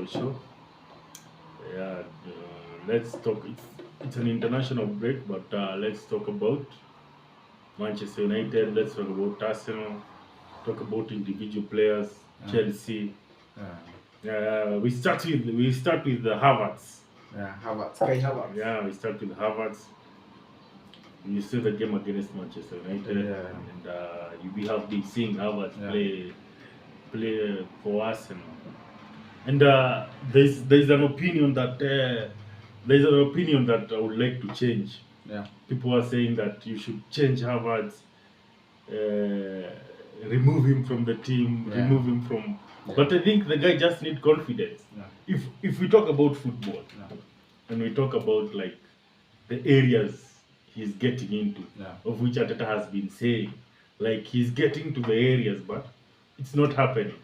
our show. Yeah, let's talk. It's an international break, but let's talk about Manchester United. Let's talk about Arsenal. Talk about individual players, Chelsea. Yeah. We start with the Havertz. Havertz, Kai Havertz. Yeah, we start with Havertz. You see the game against Manchester United, Yeah. and we have been seeing Havertz play for Arsenal. And there's an opinion that I would like to change. Yeah. People are saying that you should change Havertz, remove him from the team, remove him from. Yeah. But I think the guy just needs confidence. Yeah. If we talk about football, and we talk about like the areas he's getting into, of which Ateta has been saying, like he's getting to the areas, but it's not happening.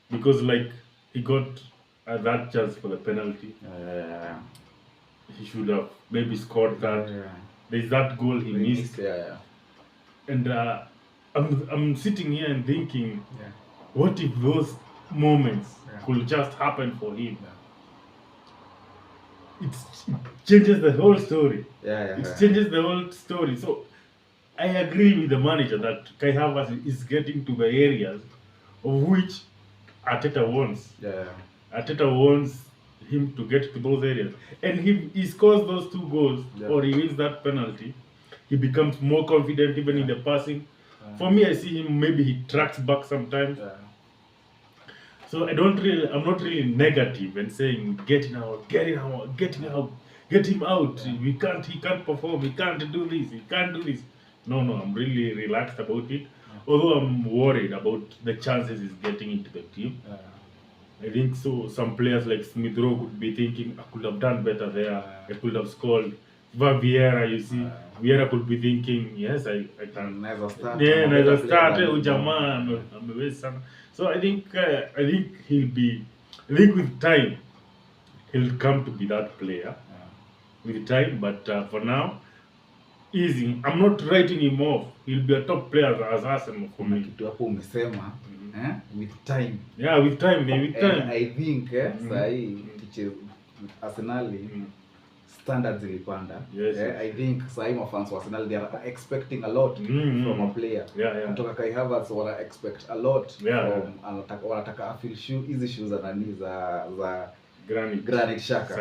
Because like he got that chance for the penalty. He should have maybe scored that. There's that goal he missed. And I'm sitting here and thinking, what if those moments could just happen for him? It changes the whole story. It changes the whole story. So I agree with the manager that Kai Havertz is getting to the areas of which Ateta wants. Ateta wants him to get to those areas. And he scores those 2 goals or he wins that penalty, he becomes more confident even in the passing. For me, I see him, maybe he tracks back sometimes. So I'm not really negative and saying get him out. He can't perform, he can't do this. No, I'm really relaxed about it. Although I'm worried about the chances he's getting into the team. I think so. Some players like Smith Rowe could be thinking, I could have done better there. I could have scored. Vieira, you see, Vieira could be thinking, yes, I can. Never start. So I think with time he'll come to be that player. With time, but for now, easy. I'm not writing him off. He'll be a top player as Arsenal for me. Kitu hapo umesema with time. With time. And I think sahi Arsenal standards ilipanda. I think sahi mafans wa Arsenal they are expecting a lot from a player. Kutoka Kai Havertz wana expect a lot from wanataka afil shoe hizi shoes za nani za Granit Xhaka.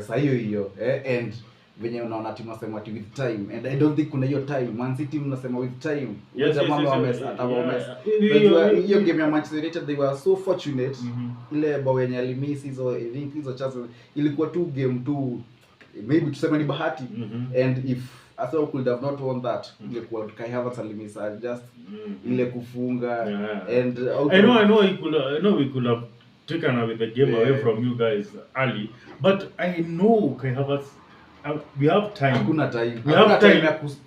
Sahi hiyo. And venye unaona timu nasema ati with time, and I don't think kuna hiyo time. Man City mnasema with time. Hiyo game ya Manchester United they were so fortunate. Ile bao yenye alimiss hizo, I think hizo chances ilikuwa tu game tu, maybe tuseme ni bahati. And if Arsenal could have not won that, ingekuwa Kai Havertz alimiss just ile kufunga. And I know we could have taken away the game away from you guys early, but I know Kai Havertz. We have time. Hakuna time. We have time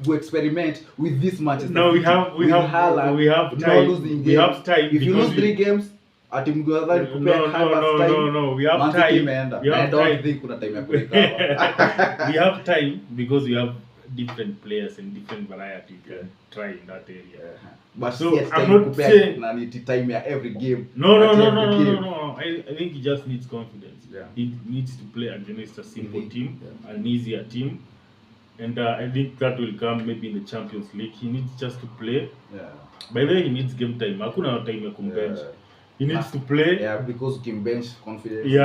to experiment with this matches. No, we have time. We have time. If you lose 3 games, ati mgwadhani kupea Havertz time. No. We have time. I don't think kuna time ya kurecover. We have time because we have different players and different variety you can try in that area. But so I'm not saying time ya every game. No. I think he just needs confidence. He needs to play against a simple team, an easier team, and I think that will come maybe in the Champions League. He needs just to play. By the way, he needs game time. Hakuna time ya kumbench. He needs to play. Because game bench confidence. He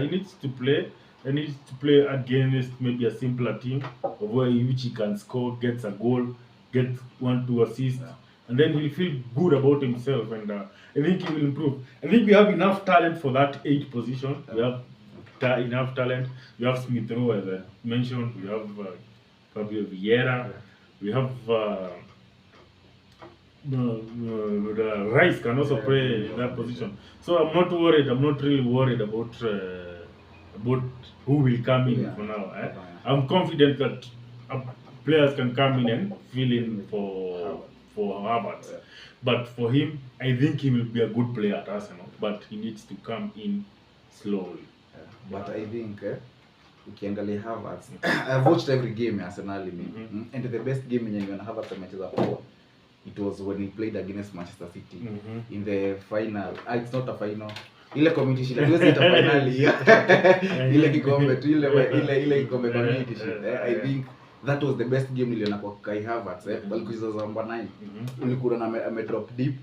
needs to play. He needs to play against maybe a simpler team which he can score, gets a goal, get 1-2 assists, and then he'll feel good about himself, and I think he will improve. I think we have enough talent for that 8th position. We have enough talent. We have Smith Rowe, as I mentioned. We have Fabio Vieira. We have Rice can also play in that position. So I'm not worried. I'm not really worried about who will come in for now. I'm confident that players can come in and fill in for Havertz. But for him, I think he will be a good player at Arsenal, but he needs to come in slowly. But I think ukiangalia Havertz, I've watched every game ya Arsenal and the best game yenye nimeona Havertz amecheza kwa it was when he played against Manchester City in the final. It's not a final. ile community shield hatuwezi ita finali ile kikombe tu ile kikombe community shield. I think that was the best game niliona kwa Kai Havertz alikucheza za number 9 ulikuwa na ame drop deep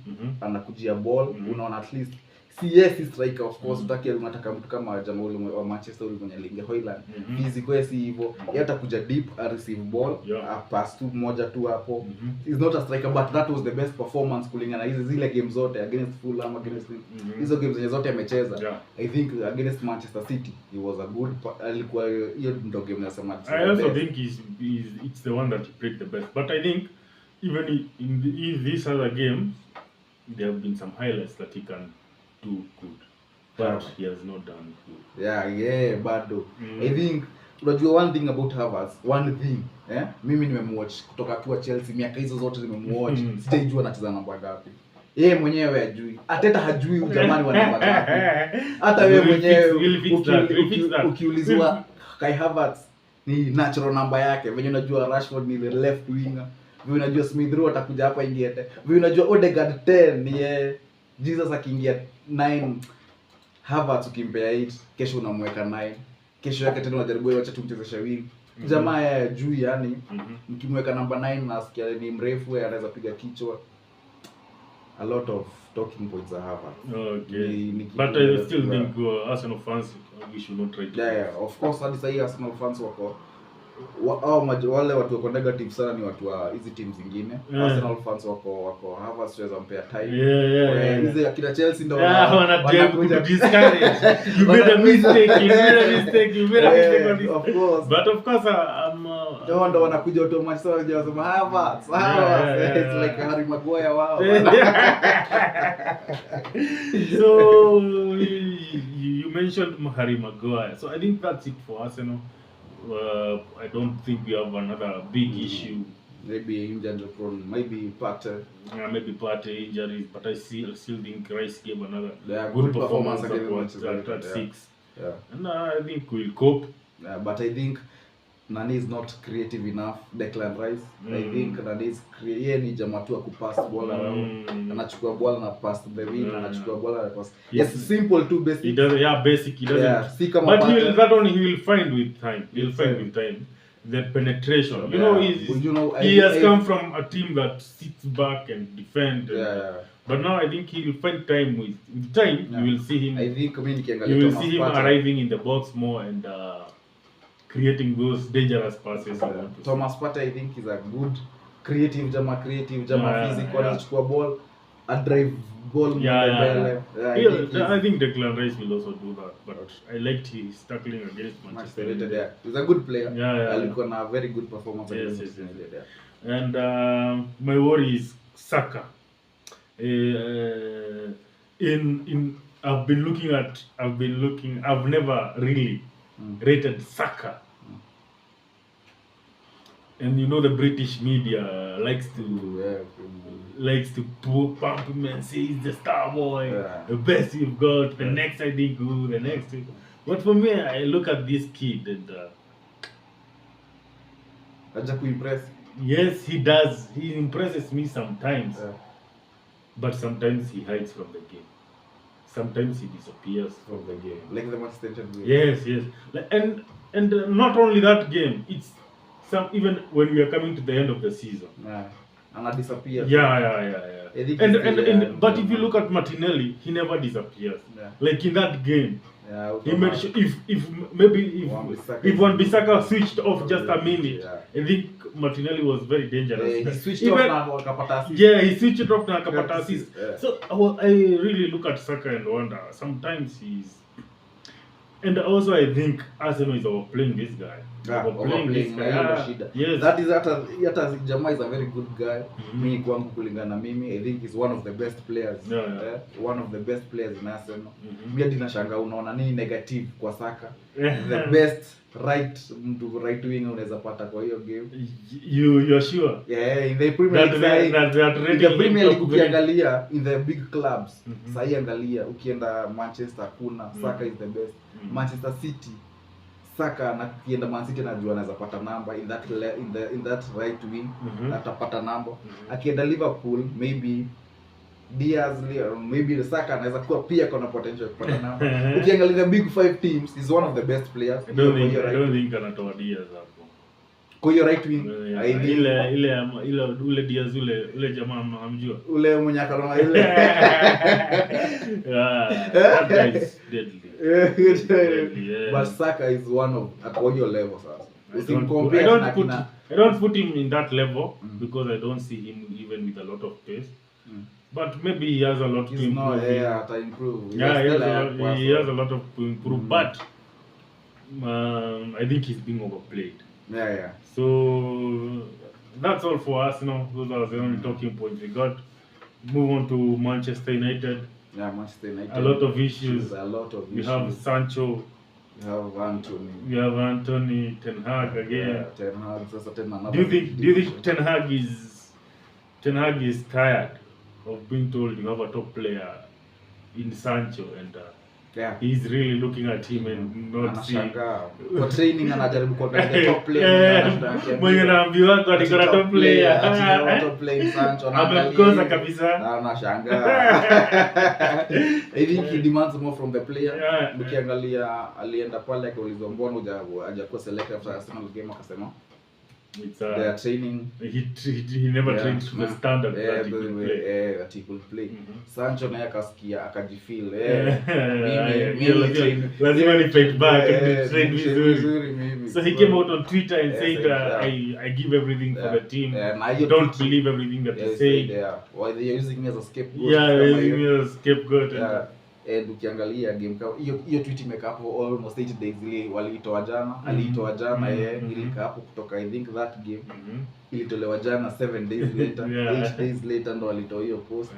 anakujia ball unaona at least si striker of course unataka mtu kama jamaa ule wa Manchester ule mwenye linge Hoyland physical si hivyo yeye atakuja deep a receive ball a pass tu moja tu hapo he's not a striker but that was the best performance kulingana na zile games zote against Fulham against hizo games zote amecheza. I think against Manchester City he was a good alikuwa hiyo ndio game nasema I also think it's the one that he played the best but I think even in this other game there have been some highlights that he can do good but he has not done good. Bado I think unajua one thing about Havertz mimi nimemwatch kutoka kwa Chelsea miaka hizo zote nimemwatch sijajua anacheza namba ngapi yeye mwenyewe hajui Ateta hajui ujamani wa namba ngapi hata wewe mwenyewe ukiulizwa Kai Havertz ni natural namba yake venye unajua Rashford ni the left winger venye unajua Smith Rowe atakuja hapa ingiete venye unajua Odegaard 10 ni Jesus akiingia 9 Havertz ukimpea 8 kesho unamweka 9 kesho yake tena unajaribu acha tumchezesha wing jamaa ya juu yani mkimweka namba 9 nasikia ni mrefu anaweza piga kichwa a lot of talking points are Havertz but I still think Arsenal fans we should not try to of course hadi sasa Arsenal fans wako wale watu wako negative sana ni watu wa hizi teams zingine Arsenal fans wako Havertz tuweza mpea time hizi akina Chelsea ndio wanakuja discourage you made a mistake on this of course but of course ndio wanakuja automatically wanasema Havertz it's like Harry Maguire wow so you mentioned Harry Maguire so I think that's it for Arsenal. I don't think we have another big issue. Maybe injury prone, maybe Partey injuries, but I still think Rice gave another good performance at 6. And I think we'll cope. But I think Nani is not creative enough. Declan Rice, I think Nani is ni jamaa tu kupass ball around. Anachukua ball na pass the wing, anachukua ball na pass. Yes, simple too basic. He does basic. He doesn't. But he will find with time. He'll find with time the penetration. He has come from a team that sits back and defend. But now I think he will find time with time. You will see him. I think you will see him arriving in the box more and creating those dangerous passes. Thomas Partey I think is a good creative jama physical anachukua ball a drive ball I think Declan Rice will also do that but I liked his tackling against Manchester United. He's a good player. Alikuwa na very good performance against Manchester United. And my worry is Saka. I've never really rated Saka. And the British media likes to pump him and say he's the star boy, the best you've got, the next I think the next. But for me, I look at this kid and yes, he does. He impresses me sometimes. But sometimes he hides from the game. Sometimes he disappears from the game. Like the Manchester United game. Yes. And not only that game, it's even when we are coming to the end of the season. And disappears. And but if you look at Martinelli, he never disappears. Like in that game. He made sure if Wan-Bissaka switched off just a minute, I think Martinelli was very dangerous. He switched off na akapata assist. He switched off na akapata assist. So I really look at Saka and wonder. Sometimes he's, and also I think Arsenal is overplaying this guy. Yes. That is hata Jamaa is a very good guy. Mimi kwangu kulingana mimi, I think he's one of the best players. One of the best players in Arsenal. Mimi nashangaa unaona nini negative kwa Saka. The best right wing unaweza pata kwa hiyo game. You are sure? In the Premier League ukiangalia in the big clubs. Sasa angalia ukienda Manchester kuna Saka is the best. Manchester City Saka na kienda Man City najua anaweza pata namba in that right wing atapata namba. Akienda Liverpool maybe Diaz maybe the Saka anaweza kuwa pia kuna potential kupata namba. Ukiangalia the big 5 teams is one of the best players. I don't think anatoa Diaz hapo. Kwa hiyo right wing ile ule Diaz ule jamaa amjua. Ule mwenye akaona ile. That guy is deadly. But Saka is one of at your level sasa. I don't put him in that level because I don't see him even with a lot of pace. But maybe he has a lot to improve. To improve. He has a lot of to improve. But I think he's being overplayed. Yeah. So that's all for us. Those are the only talking points we got. Move on to Manchester United. Yeah, Manchester United. A lot of issues. We have Sancho. We have Anthony. We have Anthony, Ten Hag again. Yeah, Ten Hag. Do you think Ten Hag is tired of being told you have a top player in Sancho and he's really looking at him and not seeing for training anajaribu kuangalia top player mwenye anaambiwa kwa niko na top player top player Sancho amemkosa kabisa anashangaa. I think he demands more from the player. Ukiangalia alienda pale akaulizwa mbona hajakuwa selected after Arsenal game akasema they are training. He never trained to the standard that he could play. Sancho naye akasikia akajifeel lazima ni fight back and train vizuri. So he came out on Twitter and said I give everything for the team. Don't believe everything that he said. Why they are using me as a scapegoat. Using me as a scapegoat. And ukiangalia game kama hiyo tweet imeka hapo almost 8 days ile waliitoa jana, aliitoa jana ilika hapo kutoka I think that game ilitolewa jana 7 days later 8 days later ndo walitoa hiyo post.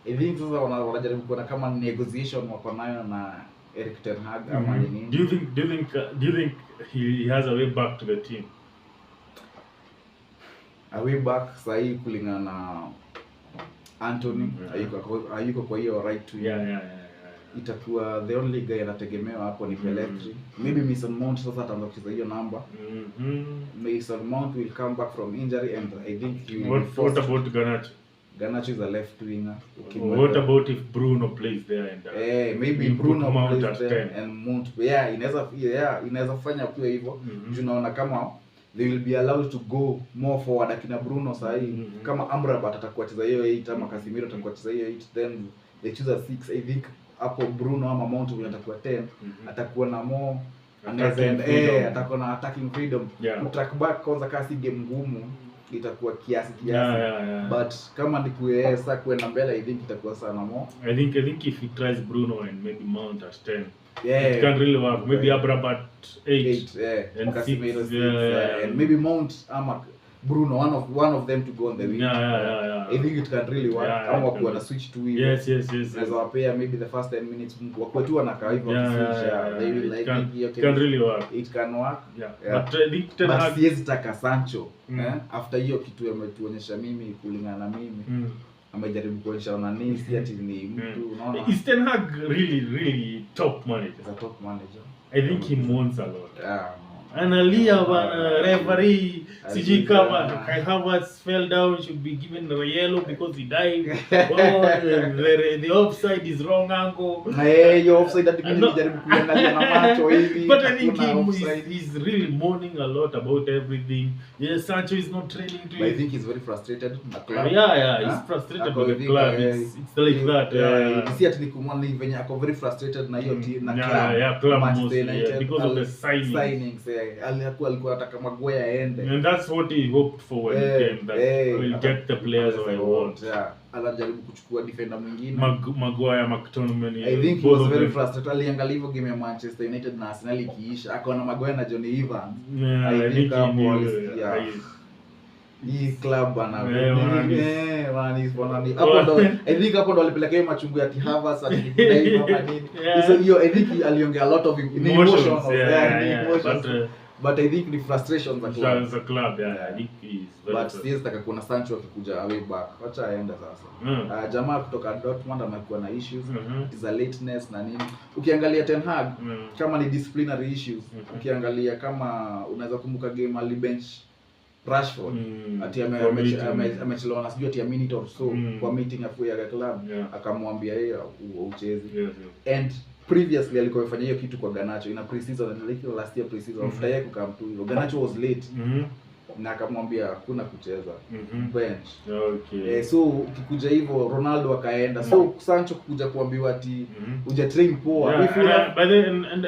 I think sasa wanajaribu kuona kama negotiation wako nayo na Erik ten Hag ama nini. Do you think he has a way back to the team? A way back sahi kulingana na Anthony hayuko kwa hiyo right wing. Itakuwa the only guy anategemewa hapo ni Pellegrini. Maybe Mason Mount sasa ataanza kucheza hiyo namba. Mason Mount will come back from injury and I think he will. What about Garnacho? Garnacho is a left winger. What about if Bruno plays there and maybe Bruno plays there and Mount. Inaweza fanya pia hivyo. Tunaona kama they will be allowed to go more forward akina Bruno sahi kama Amrabat atakuwa cheza hiyo 8 ama Casemiro atakuwa cheza hiyo 8 then they choose a 6. I think hapo Bruno ama Mount atakuwa 10 atakuwa na more atakuwa na attacking freedom. Track back kwanza kasi game ngumu itakuwa kiasi but kama ni kuesa kwenda mbele I think itakuwa sana more. I think if he tries Bruno and maybe Mount as 10 it can really work. Maybe Amrabat 8 and Casemiro 6 and maybe Mount ama Bruno one of them to go on the wing. I think it can really work. Kama kuwa na switch to wing. Yes. As a pair maybe the first 10 minutes wakwe tu anakaa hivyo switch. They will like it can really work. It can work. But I think Ten Hag siwezi taka Sancho after hiyo kitu ametuonyesha mimi kulingana na mimi. Amejaribu kuonyesha na nini si ati ni mtu unaona. Is Ten Hag really top manager? He's a top manager. I think he mourns a lot. Analia bana referee sijui kama Kai Havertz fell down should be given a yellow because he died. The offside is wrong angle. Your offside that jaribu kuangalia na macho hivi. But I think he's really mourning a lot about everything. Yes, Sancho is not training to I think he's very frustrated na club. He's frustrated with the club. It's like that. You see at nikumwona venye ako very frustrated na hiyo team na club. Manchester United because of the signings. Alikuwa anataka Maguire aende. And that's what he hoped for when he came, that will get the players I want. Anajaribu kuchukua defender mwingine. Maguire, McTominay. I think he was very frustrated. Aliangalia hivyo game ya Manchester United na Arsenal ikiisha, akaona Maguire na Johnny Evans. I think hii club bana hapo ndo I think hapo ndo alipeleka hiyo machungu ya Havertz atikuna hivyo ama nini. So hiyo I think aliongea a lot of emotions. But I think the frustrations as a club I think is very but siwezi taka kuona Sancho akikuja away back. Acha aende sasa. Jamaa kutoka Dortmund amekuwa na issues. It is a lateness na nini. Ukiangalia Ten Hag kama ni disciplinary issues. Ukiangalia kama unaweza kumbuka game ali bench Rashford ati amechelewa na sijui ati a minute or so kwa meeting ya club akamwambia yeye uchezi. And previously alikuwa amefanya hiyo kitu kwa Garnacho in a pre-season, like last year pre-season after yeye kukam tu Garnacho was late na akamwambia hakuna kucheza bench. So ukikuja hivyo Ronaldo akaenda, so Sancho kuja kuambiwa ati uja train poa. But then and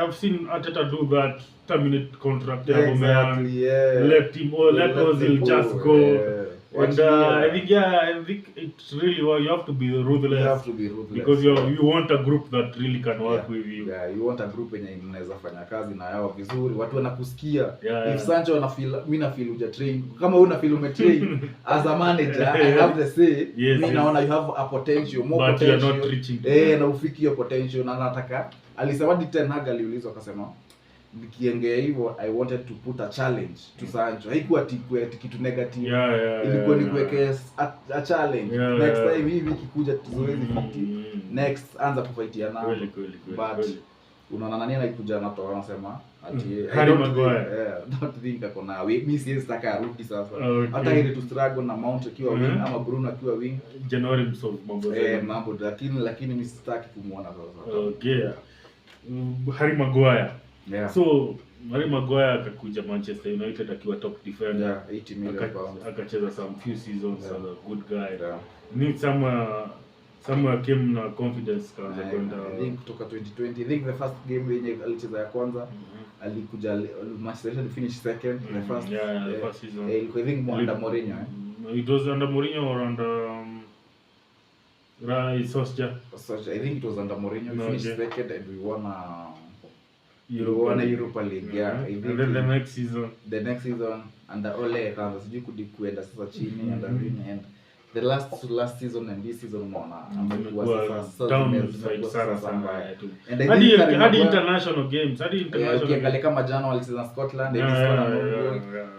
I've seen Arteta do that, terminate contract exactly, let him or let Ozil just go. And I think it's really you have to be ruthless. You have to be ruthless because you want a group that really can work with you. You want a group yenye inaweza fanya kazi na yao vizuri, watu wanakusikia. If Sancho mimi na feel uja train, kama una feel umetrain as a manager, I have to say mimi naona you have a potential, more but potential. You're not reaching na ufiki hiyo potential, na nataka alisema Ten Hag aliulizwa akasema nikiongea hivyo I wanted to put a challenge to Sancho. Haikuwa kitu negative. Ilikuwa ni kuwekea a challenge. Next time hivi kikuja tuzoezi fiti. Next anza kufightia nao. But unaona nani anaikuja na toa anasema ati Harry Maguire. Don't think akona mimi siwezi taka arudi sasa. Hata ile to struggle na Mount akiwa wing ama Bruno akiwa wing. January mso mambo lakini mimi sitaki kumuona sasa. Okay. Harry Maguire. So Harry Maguire akakuja Manchester United akiwa top defender, 80 million pounds. Akacheza some few seasons as a good guy. Need somewhere came na confidence kaanza kwenda. I think kutoka 2020, I think the first game yenye alicheza ya kwanza alikuja Manchester United finish second the first season. I think under Mourinho. It was under Mourinho or under Solskjaer. I think it was under Mourinho. We finished second and we won Europa League. And then the next season under Ole kaanza sijui kuenda sasa chini and the last season and this season unaona amekuwa sasa down sana tu. Hadi international games, ukiangalia kama jana walicheza Scotland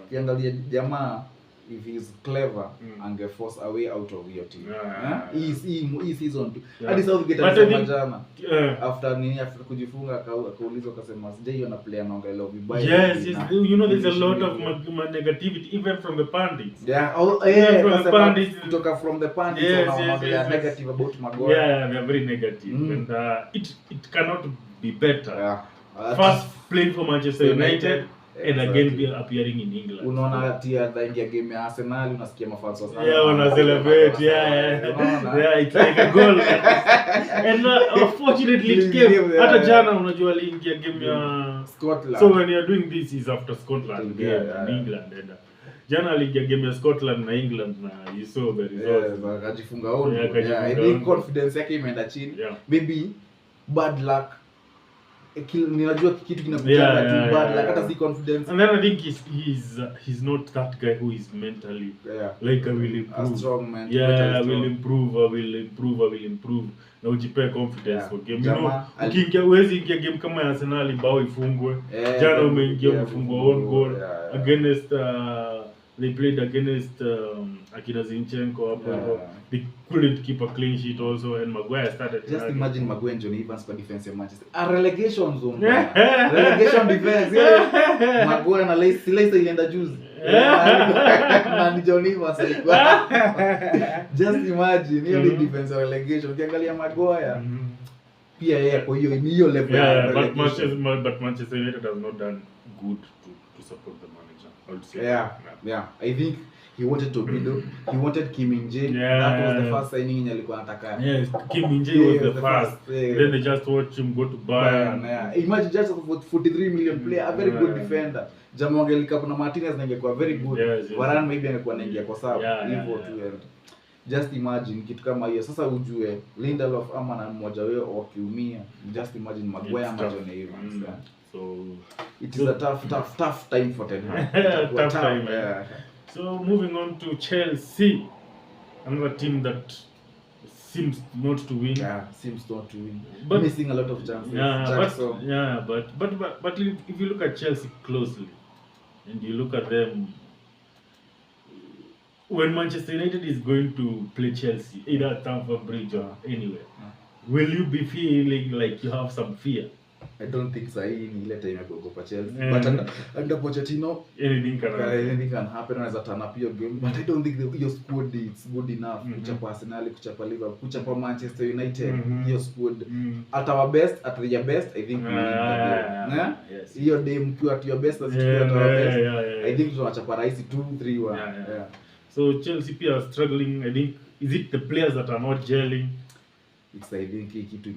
ukiangalia jamaa if he is clever ange force a way out of your team. Hii season hadi Southgate alisema jana after kujifunga akaulizwa akasema sijai ona player anaongelea vibaya. Yes, you know there's a lot of negativity even from the pundits. Kutoka from the pundits wanaongelea negative about Maguire. They are very negative and it cannot be better. First playing for Manchester United and again be appearing in England. Unaona tia daingia game ya Arsenal unasikia mafans wa sana. Wana celebrate. It's like a goal. And unfortunately it came. Hata jana unajua aliingia game ya Scotland. So when you are doing this is after Scotland game in England and jana aliingia game ya Scotland na England na you saw the results. Akajifunga on. I think confidence yake imeenda chini. Maybe bad luck. Ninajua kitu kinakuja tu bad like hata si confidence. And then I think he's not that guy who is mentally like I will improve. A strong man. I will improve. Na ujipe confidence for game. You know, ukiingia uwezi ingia game kama ya Arsenal bao ifungwe. Jana umeingia umefungwa one goal against they played against akina Zinchenko hapo. They couldn't keep a clean sheet also and Maguire started. Just imagine Maguire and Johnny Evans for defense of Manchester. A relegation zone. Relegation defense. Maguire na Leicester ilienda juzi. Na ni Johnny Evans alikuwa. Just imagine hiyo ni defense of relegation. Ukiangalia Maguire pia yeye kwa hiyo level. But Manchester United has not done good to support the manager. I would say. I think he wanted to build. He wanted Kim Min-jae. That was the first signing alikuwa anataka. Yes, Kim Min-jae was the first. Then they just watched him go to Bayern. Imagine just 43 million player, a very good defender. Jamaa angelika kuna Martinez na ingekuwa very good. Varane maybe angekuwa anaingia kwa sababu hivyo tu. Just imagine kitu kama hiyo. Sasa ujue Lindelof ama na mmoja wao wakiumia. Just imagine Maguire ama Johnny Evans. So it is a tough time for Ten Hag. Tough time. So moving on to Chelsea, another team that seems not to win. But missing a lot of chances. But if you look at Chelsea closely, and you look at them, when Manchester United is going to play Chelsea, either at Stamford Bridge or anywhere, will you be feeling like you have some fear? I don't think sahi ni ile time ya kuogopa Chelsea. But under Pochettino anything can happen. Anaweza turn up your game. But I don't think your squad is good enough kuchapa Arsenal, kuchapa Liverpool, kuchapa Manchester United. Your squad at our best, at their best, I think we win the game. Yes. Hiyo day mkiwa at your best as at our best. I think tunachapa rahisi 2-3-1. Yeah. So Chelsea pia are struggling. I think is it the players that are not gelling? It's I think hii kitu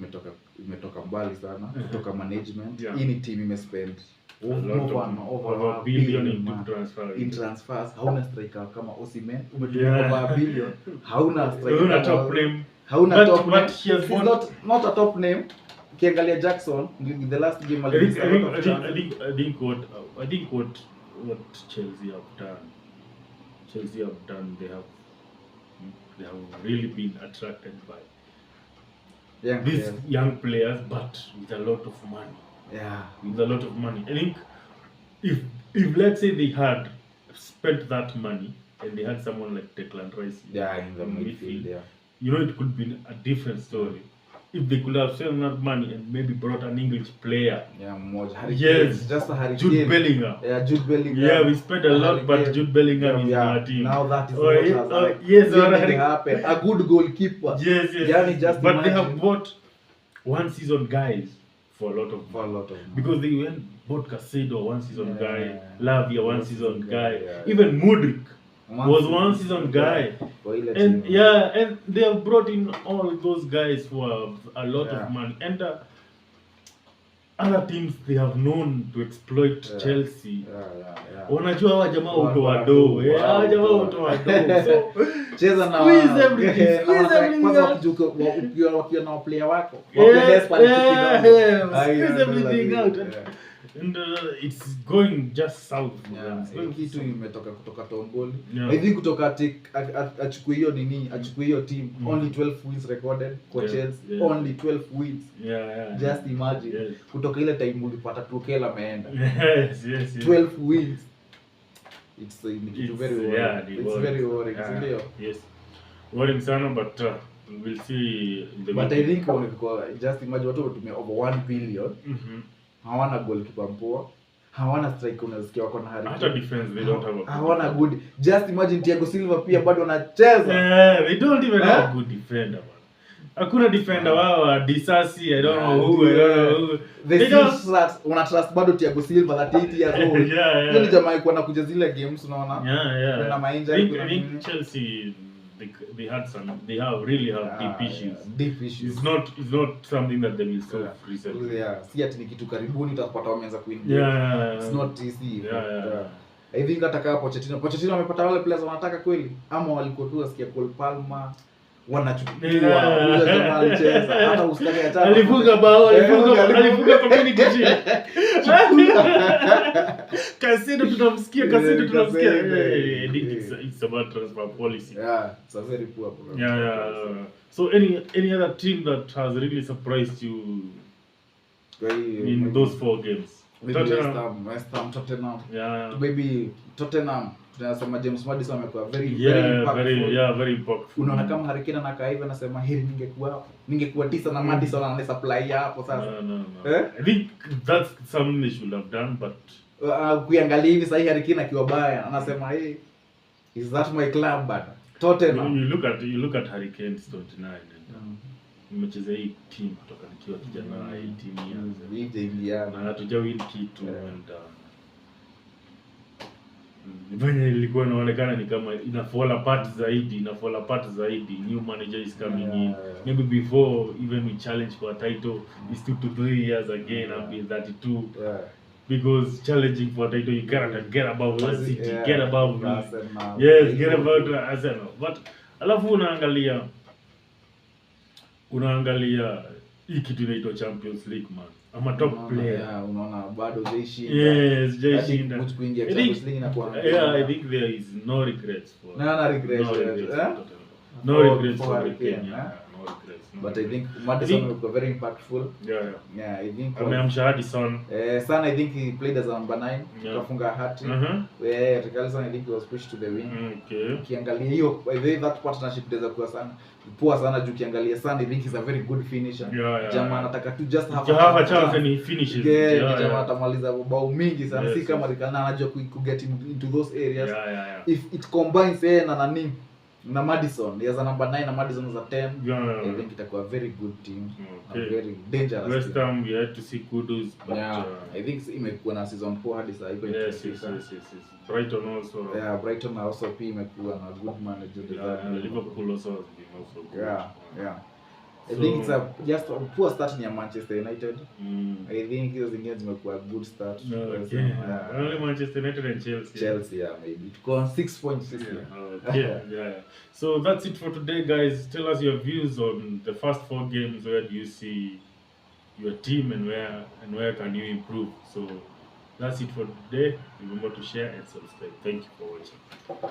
imetoka mbali sana kutoka management. Hii ni team imespend over a billion in transfers. Hauna striker kama Osimhen, umetumia over a billion. Hauna striker, hauna top name. Hauna top name. He's not a top name. Ukiangalia Jackson, the last game I think what Chelsea have done, they have really been attracted by these young players, but with a lot of money. With a lot of money. I think if let's say they had spent that money and they had someone like Declan Rice in the midfield, you know, it could be a different story. If they could have spent that money and maybe brought an English player. Yes, just a Havertz. Jude Bellingham. Jude Bellingham. Yeah, we spent a lot, but Jude Bellingham is in our team. Now that is what has happened. A good goalkeeper. Yes. Just but they have bought one season guys for a lot of money. Because they went bought Caicedo, one season guy, Lavia, one season guy, even Mudryk was one season guy, and they have brought in all those guys for a lot of money, and other teams they have known to exploit Chelsea. Wanajua hawa jamaa utoa do, hawa jamaa utoa do, so cheza na squeeze everything. Kwanza ukiwa na player wako desperate squeeze everything out. And it's going just south. Kitu imetoka kutoka Tomboli. I think kutoka achukue hiyo team only 12 wins recorded for Chelsea. Only 12 wins. Just imagine. Kutoka ile time ulipata Tuchel ameenda. 12 wins. It's very worrying. It's very worrying. Yes. Worrying sana, but we'll see in the But I think just imagine watu watumia over 1 billion. Hawana goalkeeper mpoa, hawana striker unasikia wako na Havertz. Hata defense they don't have a hawana good. Just imagine Thiago Silva pia bado anacheza. They don't even have a good defender, man. Hakuna defender wao, Disasi, I don't know who. They just trust bado Thiago Silva that 8 years old. Hiyo ni jamaa iko anakuja zile games unaona. Na mainja I think Chelsea they really have deep issues. It's not something that they will solve recently. Si ati ni kitu karibuni utapata wameanza kuingia. It's not easy. I think hata kama Pochettino amepata wale players wanataka kweli ama walikuwa tu wasikia Cole Palmer wanachukua huyo jamaa alicheza hata ustani hata alifunga bao alifunga community shield. Caicedo tunamsikia it's about transfer policy. It's a very poor program. So any other team that has really surprised you in those 4 games? Tottenham. Maybe Tottenham. Tunasema James Maddison amekuwa very very impactful. Unaona kama Harry Kane anakaa hivi anasema heri ningekuwa 9 na Maddison ana supply hapo sasa. I think that's something they should have done, but kuangalia hivi sasa Harry Kane akiwa baya anasema is that my club but Tottenham. You look at Harry Kane's 29 and nimecheza hii team kutoka nikiwa kijana 18 years. Na hatuja win kitu and venye ilikuwa inaonekana ni kama ina fall apart zaidi. New manager is coming in. Maybe before even we challenge for a title is 2 to 3 years again. I'll be 32. Because challenging for a title you cannot get above the City, get above Arsenal. Get above Arsenal. But alafu unaangalia hii kitu inaitwa Champions League, man. I'm a top player. Unaona bado jaishinda. Kuingia Champions League inakuwa. I think there is no regrets for. No regrets. No regrets for Kenya. No But I think Madison was very impactful. Yeah, I think amemshahadi Son. Son, I think he played as number 9. Kafunga hat. Where Richarlison, I think he was pushed to the wing. Ukiangalia hiyo, by the way, that partnership inaweza kuwa sana poa sana juu ukiangalia Son, I think he's a very good finisher. Jamaa anataka tu just have a chance and he finishes. Jamaa atamaliza bao mingi sana, si kama Richarlison anajua ku get into those areas. If it combines na nani na Madison, he has a number 9 na Madison is a 10. I think itakuwa a very good team. A very dangerous West Ham, we had to see kudos, but I think imekuwa na season 4 hadi sasa hivi. Yes. Brighton also. Yeah, Brighton also pia imekuwa na good manager. Liverpool also has been also good. Yeah. I think it's just a poor start in Manchester United. I think hizo zingine zimekuwa a good start. Only Manchester United and Chelsea. Chelsea, maybe. It goes 6 points. So that's it for today, guys. Tell us your views on the first 4 games. Where do you see your team and where can you improve? So that's it for today. Remember to share and subscribe. Thank you for watching.